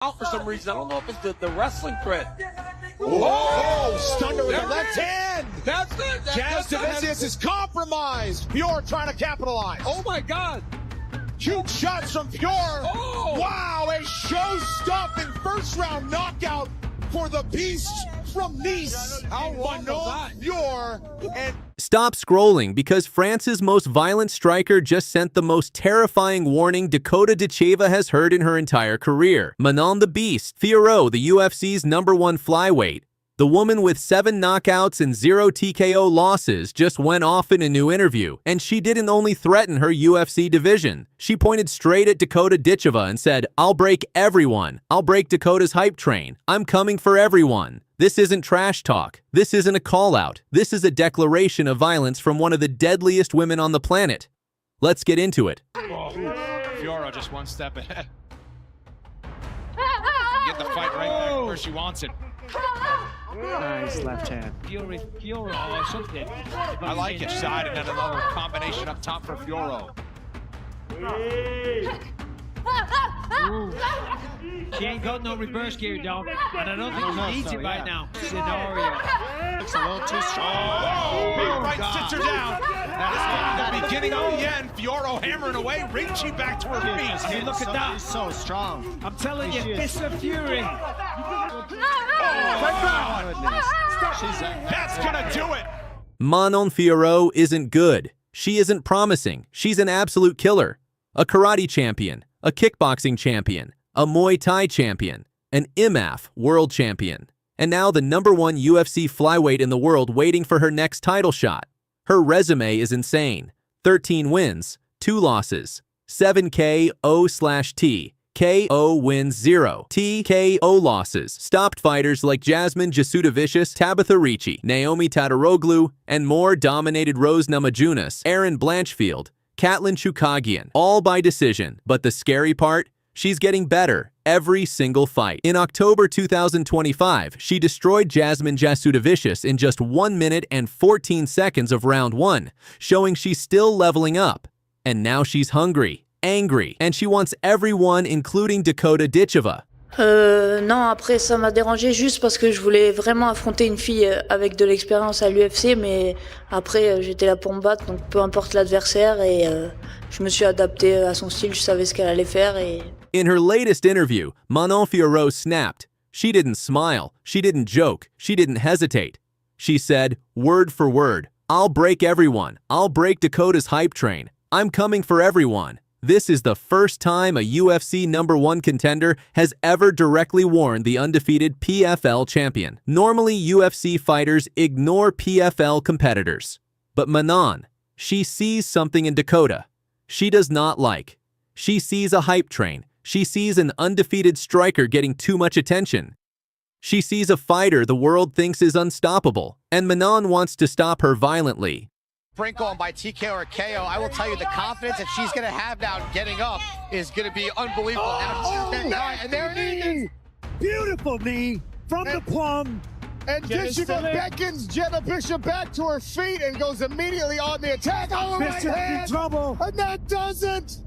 out for some reason. I don't know if it's the wrestling threat. Whoa! Stunned with the left hand. That's it. Jasudavicius is compromised. Fiorot trying to capitalize. Oh my God! Huge shots from Fiorot. Oh! Wow! A show-stopping first-round knockout for the beast from Nice. How long Manon Fiorot and Stop scrolling because France's most violent striker just sent the most terrifying warning Dakota Ditcheva has heard in her entire career. Manon the Beast Fiorot, the UFC's #1 flyweight, the woman with 7 knockouts and 0 TKO losses, just went off in a new interview. And she didn't only threaten her UFC division. She pointed straight at Dakota Ditcheva and said, "I'll break everyone. I'll break Dakota's hype train. I'm coming for everyone." This isn't trash talk. This isn't a call-out. This is a declaration of violence from one of the deadliest women on the planet. Let's get into it. Oh, Fiorot just one step ahead. Get the fight right back where she wants it. Nice left hand. Fiorot or something. I like it. Side and then another combination up top for Fiorot. She ain't got no reverse gear, dog. And I don't think she needs it right now. Scenario. Looks a little too strong. Big right sits her down. Now the beginning of the end. Fiorot hammering away, reaching back to her feet. I mean, look at that. He's so strong. I'm telling you, fists of fury. That's gonna do it. Manon Fiorot isn't good. She isn't promising. She's an absolute killer. A karate champion, a kickboxing champion, a Muay Thai champion, an IMAF world champion, and now the #1 UFC flyweight in the world waiting for her next title shot. Her resume is insane. 13 wins, 2 losses, 7 KO/T, KO wins 0, TKO losses, stopped fighters like Jasmine Jasudavicius, Tabitha Ricci, Naomi Tataroglu, and more, dominated Rose Namajunas, Erin Blanchfield, Katlyn Chookagian, all by decision. But the scary part? She's getting better every single fight. In October 2025, she destroyed Jasmine Jasudavicius in just 1 minute and 14 seconds of round 1, showing she's still leveling up. And now she's hungry, angry, and she wants everyone, including Dakota Ditcheva. Non, après ça m'a dérangé juste parce que je voulais vraiment affronter une fille avec de l'expérience à l'UFC, mais après j'étais là pour me battre, donc peu importe l'adversaire, et je me suis adapté à son style, je savais ce qu'elle allait faire. In her latest interview, Manon Fiorot snapped. She didn't smile, she didn't joke, she didn't hesitate. She said, word for word, "I'll break everyone. I'll break Dakota's hype train. I'm coming for everyone." This is the first time a UFC #1 contender has ever directly warned the undefeated PFL champion. Normally, UFC fighters ignore PFL competitors. But Manon, she sees something in Dakota she does not like. She sees a hype train. She sees an undefeated striker getting too much attention. She sees a fighter the world thinks is unstoppable, and Manon wants to stop her violently. Sprinkle by TKO or KO. I will tell you, the confidence that she's going to have now getting up is going to be unbelievable. And there it is. Beautiful knee from the plum. And Ditcheva beckons Jenna Bishop back to her feet and goes immediately on the attack. Oh, right Bishop in hand. trouble. And that does it.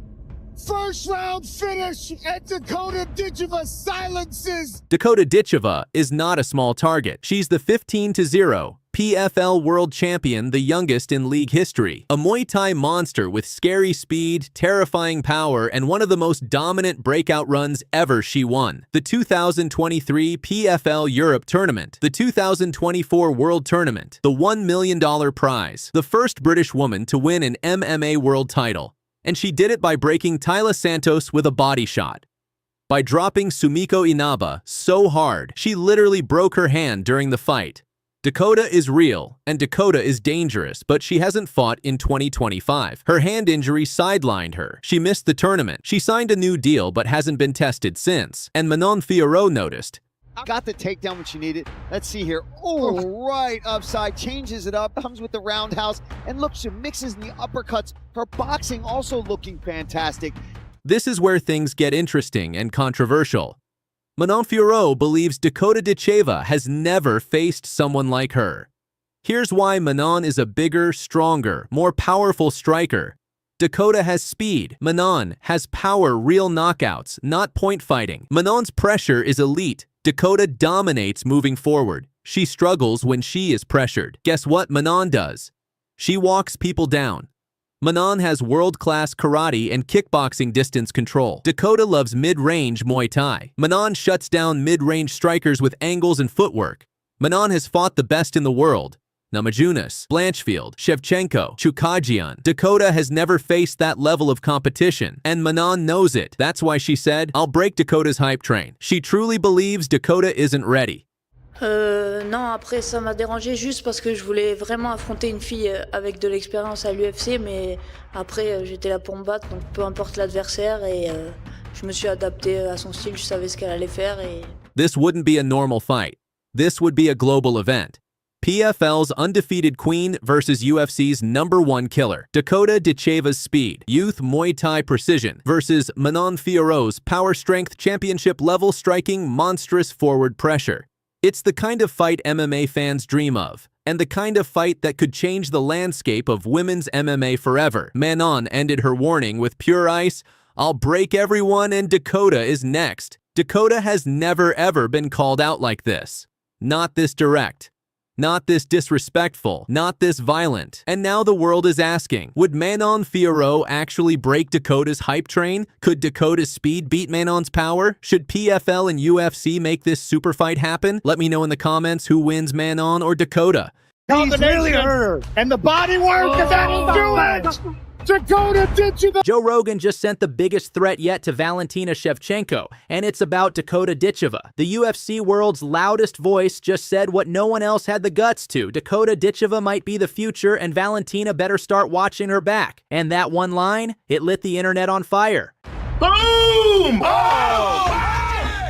First round finish, and Dakota Ditcheva silences. Dakota Ditcheva is not a small target. She's the 15-0 PFL world champion, the youngest in league history. A Muay Thai monster with scary speed, terrifying power, and one of the most dominant breakout runs ever. She won the 2023 PFL Europe Tournament, the 2024 World Tournament, the $1 million prize, the first British woman to win an MMA world title. And she did it by breaking Taila Santos with a body shot. By dropping Sumiko Inaba so hard, she literally broke her hand during the fight. Dakota is real, and Dakota is dangerous, but she hasn't fought in 2025. Her hand injury sidelined her. She missed the tournament. She signed a new deal, but hasn't been tested since. And Manon Fiorot noticed. Got the takedown when she needed. Let's see here. Oh, right upside, changes it up, comes with the roundhouse, and look, she mixes the uppercuts. Her boxing also looking fantastic. This is where things get interesting and controversial. Manon Fiorot believes Dakota Ditcheva has never faced someone like her. Here's why Manon is a bigger, stronger, more powerful striker. Dakota has speed. Manon has power, real knockouts, not point fighting. Manon's pressure is elite. Dakota dominates moving forward. She struggles when she is pressured. Guess what Manon does? She walks people down. Manon has world-class karate and kickboxing distance control. Dakota loves mid-range Muay Thai. Manon shuts down mid-range strikers with angles and footwork. Manon has fought the best in the world. Namajunas, Blanchfield, Shevchenko, Chukagian. Dakota has never faced that level of competition, and Manon knows it. That's why she said, "I'll break Dakota's hype train." She truly believes Dakota isn't ready. Non, après ça m'a dérangé juste parce que je voulais vraiment affronter une fille avec de l'expérience à l'UFC, mais après j'étais là pour me battre, donc peu importe l'adversaire, et je me suis adapté à son style, je savais ce qu'elle allait faire. This wouldn't be a normal fight. This would be a global event. PFL's undefeated queen versus UFC's #1 killer. Dakota Ditcheva's speed, youth Muay Thai precision versus Manon Fiorot's power strength championship level striking monstrous forward pressure. It's the kind of fight MMA fans dream of, and the kind of fight that could change the landscape of women's MMA forever. Manon ended her warning with pure ice, "I'll break everyone," and Dakota is next. Dakota has never ever been called out like this. Not this direct. Not this disrespectful, not this violent. And now the world is asking, would Manon Fiorot actually break Dakota's hype train? Could Dakota's speed beat Manon's power? Should PFL and UFC make this super fight happen? Let me know in the comments who wins, Manon or Dakota. He's really hurt. And the body work, and that'll do it! Dakota Ditcheva! Joe Rogan just sent the biggest threat yet to Valentina Shevchenko, and it's about Dakota Ditcheva. The UFC world's loudest voice just said what no one else had the guts to. Dakota Ditcheva might be the future, and Valentina better start watching her back. And that one line, it lit the internet on fire. Boom! Oh!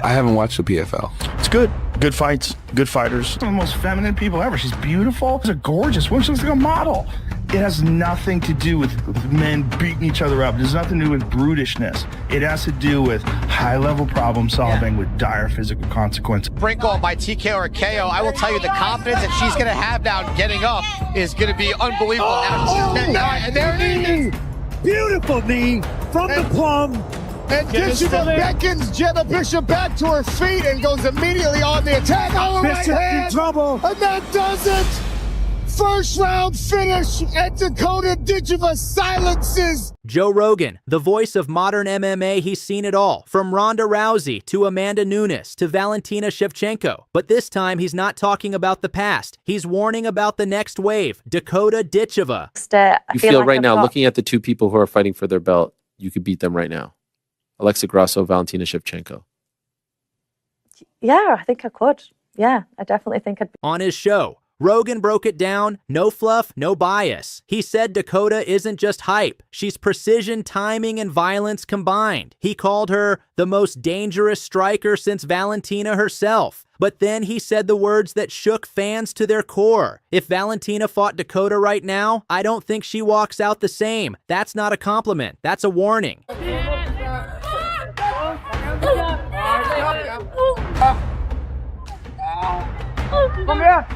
I haven't watched the PFL. It's good. Good fights, good fighters. One of the most feminine people ever. She's beautiful. She's a gorgeous woman. She looks like a model. It has nothing to do with men beating each other up. It has nothing to do with brutishness. It has to do with high-level problem solving with dire physical consequences. Sprinkle by TKO or KO, I will tell you the confidence that she's going to have now getting up is going to be unbelievable. And there it is. Beautiful knee from the plum. And Ditcheva beckons Jenna Bishop back to her feet and goes immediately on the attack. Oh, right hand. In trouble. And that does it. First round finish, and Dakota Ditcheva silences. Joe Rogan, the voice of modern MMA, he's seen it all. From Ronda Rousey to Amanda Nunes to Valentina Shevchenko. But this time, he's not talking about the past. He's warning about the next wave, Dakota Ditcheva. You feel like right now, looking at the two people who are fighting for their belt, you could beat them right now. Alexa Grasso, Valentina Shevchenko. Yeah, I think I could. Yeah, I definitely think I'd. On his show, Rogan broke it down, no fluff, no bias. He said Dakota isn't just hype. She's precision, timing, and violence combined. He called her the most dangerous striker since Valentina herself. But then he said the words that shook fans to their core. If Valentina fought Dakota right now, I don't think she walks out the same. That's not a compliment. That's a warning. Come here.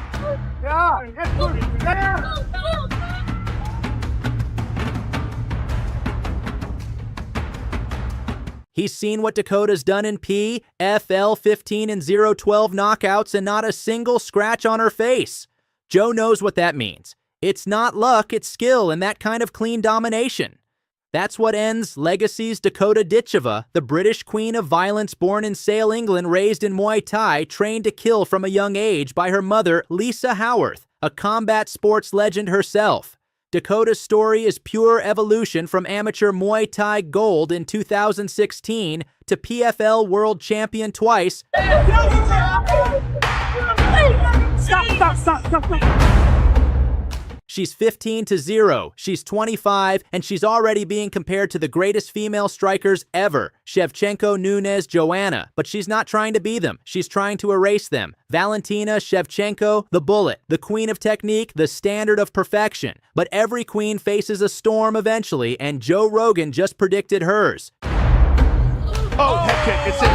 He's seen what Dakota's done in PFL 15 and 0-12 knockouts and not a single scratch on her face. Joe knows what that means. It's not luck, it's skill and that kind of clean domination. That's what ends Legacy's Dakota Ditcheva, the British queen of violence born in Sale, England, raised in Muay Thai, trained to kill from a young age by her mother, Lisa Howarth, a combat sports legend herself. Dakota's story is pure evolution from amateur Muay Thai gold in 2016 to PFL world champion twice. Stop. She's 15-0, she's 25, and she's already being compared to the greatest female strikers ever, Shevchenko, Nunes, Joanna. But she's not trying to be them, she's trying to erase them. Valentina Shevchenko, the bullet, the queen of technique, the standard of perfection. But every queen faces a storm eventually, and Joe Rogan just predicted hers. Oh, head kick, it's in.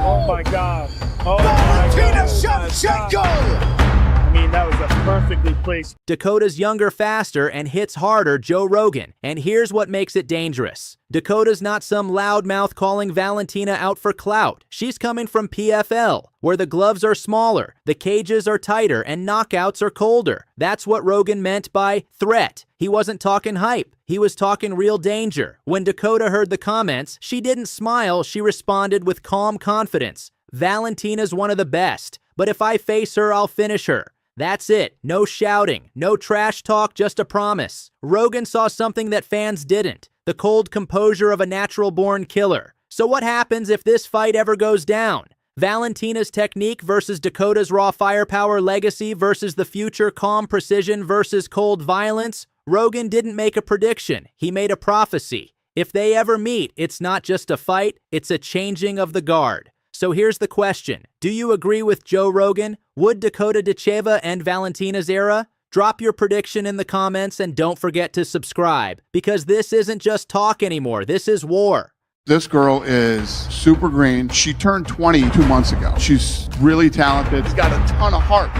Oh my God. Oh, Valentina Shevchenko! I mean, that was a perfectly placed. Dakota's younger, faster, and hits harder Joe Rogan. And here's what makes it dangerous. Dakota's not some loudmouth calling Valentina out for clout. She's coming from PFL, where the gloves are smaller, the cages are tighter, and knockouts are colder. That's what Rogan meant by threat. He wasn't talking hype. He was talking real danger. When Dakota heard the comments, she didn't smile. She responded with calm confidence. Valentina's one of the best, but if I face her, I'll finish her. That's it. No shouting, no trash talk, just a promise. Rogan saw something that fans didn't. The cold composure of a natural-born killer. So what happens if this fight ever goes down? Valentina's technique versus Dakota's raw firepower legacy versus the future calm precision versus cold violence? Rogan didn't make a prediction. He made a prophecy. If they ever meet, it's not just a fight, it's a changing of the guard. So here's the question. Do you agree with Joe Rogan? Would Dakota Ditcheva end Valentina's era? Drop your prediction in the comments and don't forget to subscribe, because this isn't just talk anymore. This is war. This girl is super green. She turned 20 2 months ago. She's really talented. She's got a ton of heart.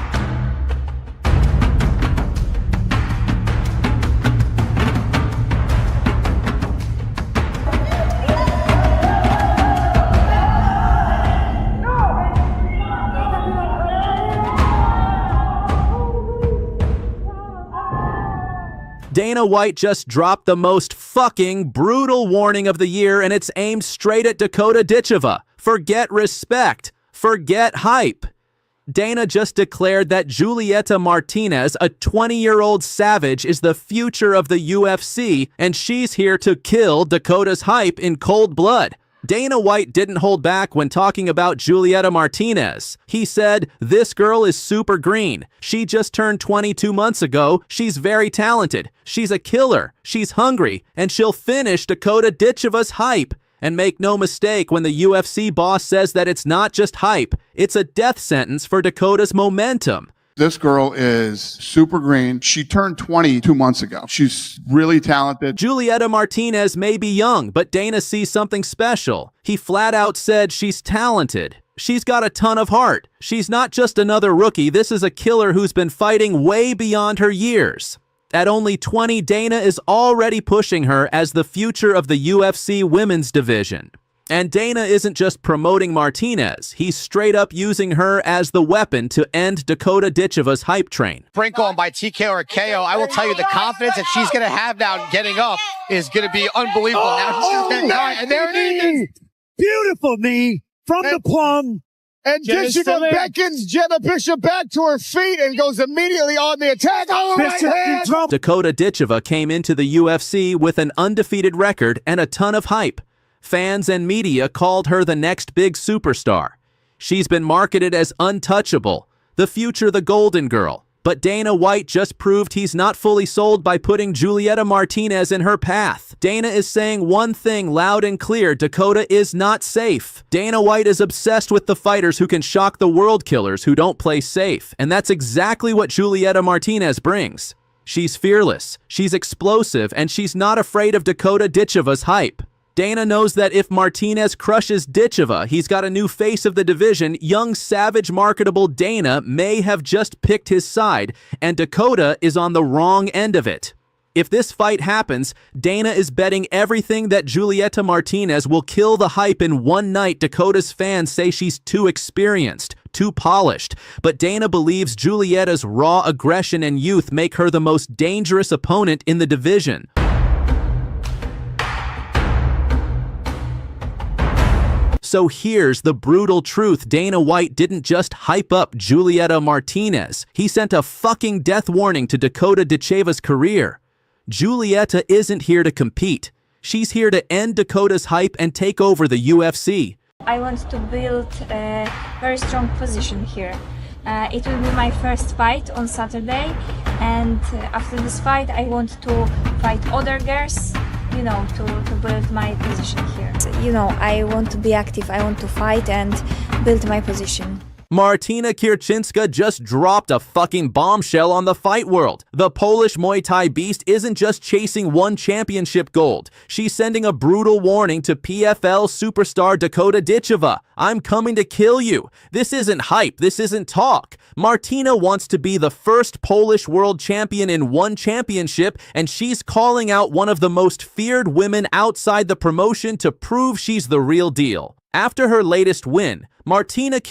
Dana White just dropped the most fucking brutal warning of the year, and it's aimed straight at Dakota Ditcheva. Forget respect. Forget hype. Dana just declared that Julieta Martinez, a 20-year-old savage, is the future of the UFC, and she's here to kill Dakota's hype in cold blood. Dana White didn't hold back when talking about Julieta Martinez. He said, "This girl is super green. She just turned 22 months ago. She's very talented. She's a killer. She's hungry. And she'll finish Dakota Ditcheva's hype." And make no mistake when the UFC boss says that it's not just hype. It's a death sentence for Dakota's momentum. This girl is super green. She turned 20 2 months ago. She's really talented. Julieta Martinez may be young, but Dana sees something special. He flat out said she's talented. She's got a ton of heart. She's not just another rookie. This is a killer who's been fighting way beyond her years. At only 20, Dana is already pushing her as the future of the UFC women's division. And Dana isn't just promoting Martinez. He's straight up using her as the weapon to end Dakota Ditcheva's hype train. Sprinkle by TKO or KO, I will tell you the confidence that she's going to have now getting up is going to be unbelievable. And there it is. Beautiful knee from the plum. And Ditcheva beckons Jenna Bishop back to her feet and goes immediately on the attack. Dakota Ditcheva came into the UFC with an undefeated record and a ton of hype. Fans and media called her the next big superstar. She's been marketed as untouchable, the future the Golden Girl. But Dana White just proved he's not fully sold by putting Julieta Martinez in her path. Dana is saying one thing loud and clear: Dakota is not safe. Dana White is obsessed with the fighters who can shock the world killers who don't play safe. And that's exactly what Julieta Martinez brings. She's fearless, she's explosive, and she's not afraid of Dakota Ditcheva's hype. Dana knows that if Martinez crushes Ditcheva, he's got a new face of the division. Young, savage, marketable Dana may have just picked his side, and Dakota is on the wrong end of it. If this fight happens, Dana is betting everything that Julieta Martinez will kill the hype in one night. Dakota's fans say she's too experienced, too polished, but Dana believes Julieta's raw aggression and youth make her the most dangerous opponent in the division. So here's the brutal truth. Dana White didn't just hype up Julieta Martinez. He sent a fucking death warning to Dakota Ditcheva's career. Julieta isn't here to compete. She's here to end Dakota's hype and take over the UFC. I want to build a very strong position here. It will be my first fight on Saturday, and after this fight I want to fight other girls, you know, to build my position here. You know, I want to be active, I want to fight and build my position. Martina Kierczynska just dropped a fucking bombshell on the fight world. The Polish Muay Thai beast isn't just chasing one championship gold. She's sending a brutal warning to PFL superstar Dakota Ditcheva. I'm coming to kill you. This isn't hype. This isn't talk. Martina wants to be the first Polish world champion in one championship, and she's calling out one of the most feared women outside the promotion to prove she's the real deal. After her latest win, Martina